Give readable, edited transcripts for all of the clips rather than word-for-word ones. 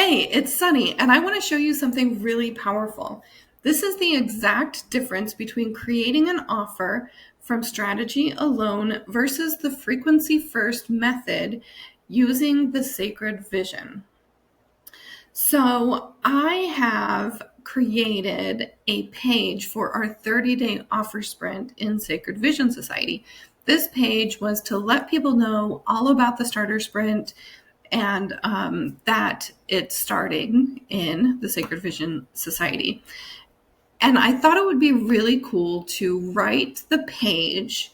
Hey, it's Sunny, and I want to show you something really powerful. This is the exact difference between creating an offer from strategy alone versus the frequency first method using the sacred vision. So I have created a page for our 30-day offer sprint in Sacred Vision Society. This page was to let people know all about the starter sprint and that it's starting in the Sacred Vision Society. And I thought it would be really cool to write the page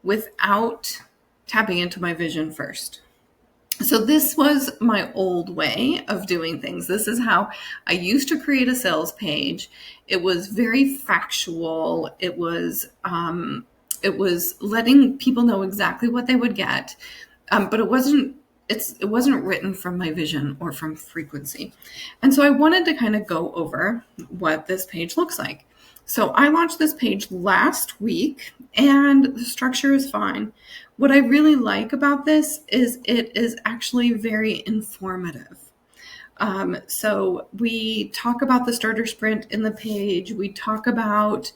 without tapping into my vision first. So this was my old way of doing things. This is how I used to create a sales page. It was very factual. It was letting people know exactly what they would get, but it wasn't written from my vision or from frequency. And so I wanted to kind of go over what this page looks like. So I launched this page last week and the structure is fine. What I really like about this is it is actually very informative. So we talk about the starter sprint in the page. We talk about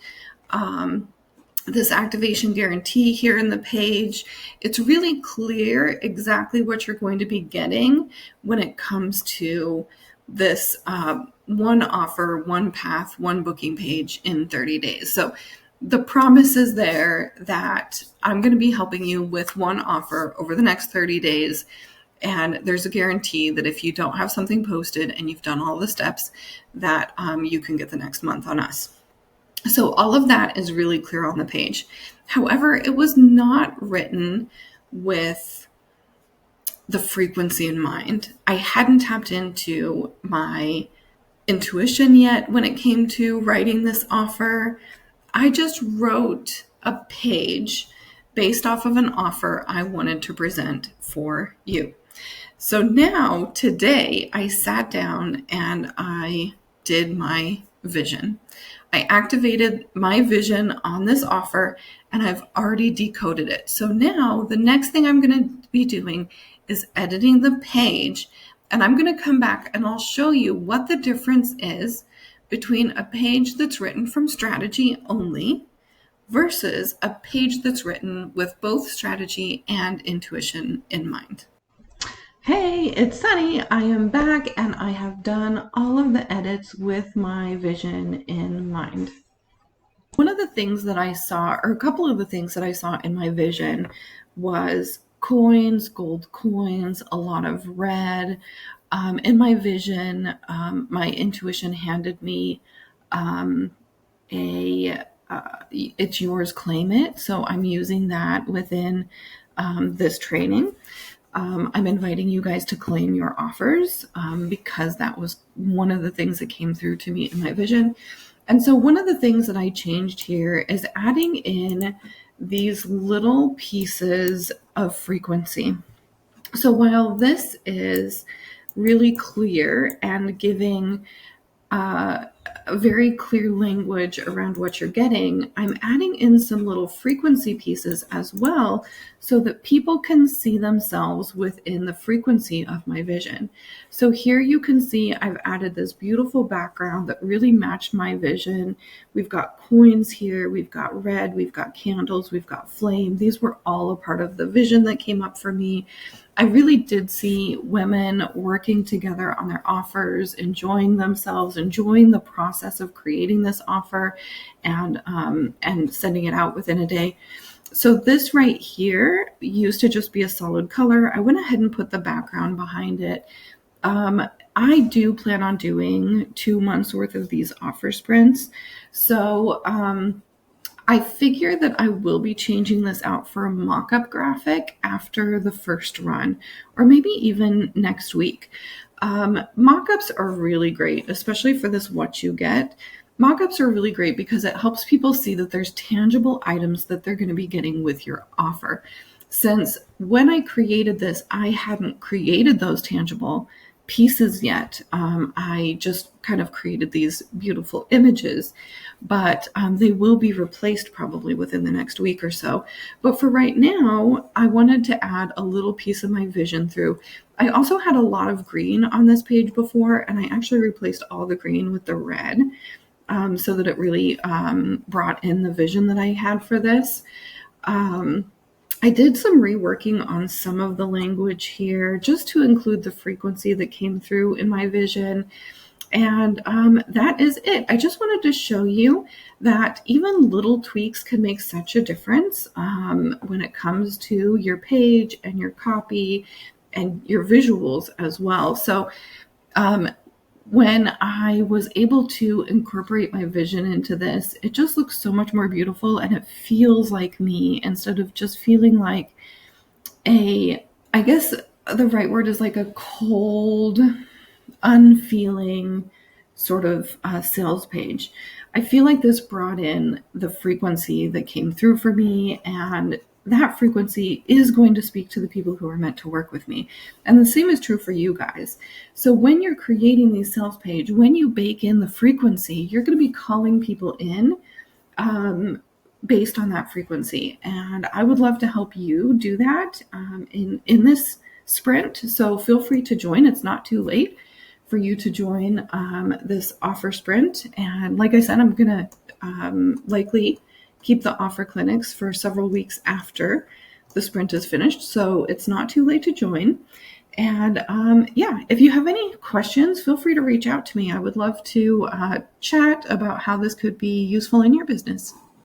this activation guarantee here in the page. It's really clear exactly what you're going to be getting when it comes to this one offer, one path, one booking page in 30 days. So the promise is there that I'm going to be helping you with one offer over the next 30 days. And there's a guarantee that if you don't have something posted and you've done all the steps, that you can get the next month on us. So all of that is really clear on the page. However, it was not written with the frequency in mind. I hadn't tapped into my intuition yet when it came to writing this offer. I just wrote a page based off of an offer I wanted to present for you. So now today I sat down and I did my vision. I activated my vision on this offer and I've already decoded it. So now the next thing I'm going to be doing is editing the page, and I'm going to come back and I'll show you what the difference is between a page that's written from strategy only versus a page that's written with both strategy and intuition in mind. Hey, it's Sunny. I am back and I have done all of the edits with my vision in mind. One of the things that I saw, or a couple of the things that I saw in my vision was coins, gold coins, a lot of red. In my vision, my intuition handed me it's yours, claim it. So I'm using that within this training. I'm inviting you guys to claim your offers because that was one of the things that came through to me in my vision. And so one of the things that I changed here is adding in these little pieces of frequency. So while this is really clear and giving a very clear language around what you're getting, I'm adding in some little frequency pieces as well so that people can see themselves within the frequency of my vision. So here you can see I've added this beautiful background that really matched my vision. We've got coins here, we've got red, we've got candles, we've got flame. These were all a part of the vision that came up for me. I really did see women working together on their offers, enjoying themselves, enjoying the process of creating this offer and sending it out within a day. So this right here used to just be a solid color. I went ahead and put the background behind it. I do plan on doing 2 months worth of these offer sprints. So I figure that I will be changing this out for a mock-up graphic after the first run, or maybe even next week. Mock-ups are really great, especially for this what you get. Mock-ups are really great because it helps people see that there's tangible items that they're going to be getting with your offer. Since when I created this, I hadn't created those tangible pieces yet. I just kind of created these beautiful images, but they will be replaced probably within the next week or so. But for right now, I wanted to add a little piece of my vision through. I also had a lot of green on this page before, and I actually replaced all the green with the red, so that it really brought in the vision that I had for this. I did some reworking on some of the language here just to include the frequency that came through in my vision. And that is it. I just wanted to show you that even little tweaks can make such a difference when it comes to your page and your copy and your visuals as well. So when I was able to incorporate my vision into this, it just looks so much more beautiful, and it feels like me instead of just feeling like I guess the right word is like a cold, unfeeling sort of sales page. I feel like this brought in the frequency that came through for me, and that frequency is going to speak to the people who are meant to work with me. And the same is true for you guys. So when you're creating these sales page, when you bake in the frequency, you're going to be calling people in based on that frequency. And I would love to help you do that in this sprint. So feel free to join. It's not too late for you to join this offer sprint. And like I said, I'm going to likely keep the offer clinics for several weeks after the sprint is finished. So it's not too late to join. And if you have any questions, feel free to reach out to me. I would love to chat about how this could be useful in your business.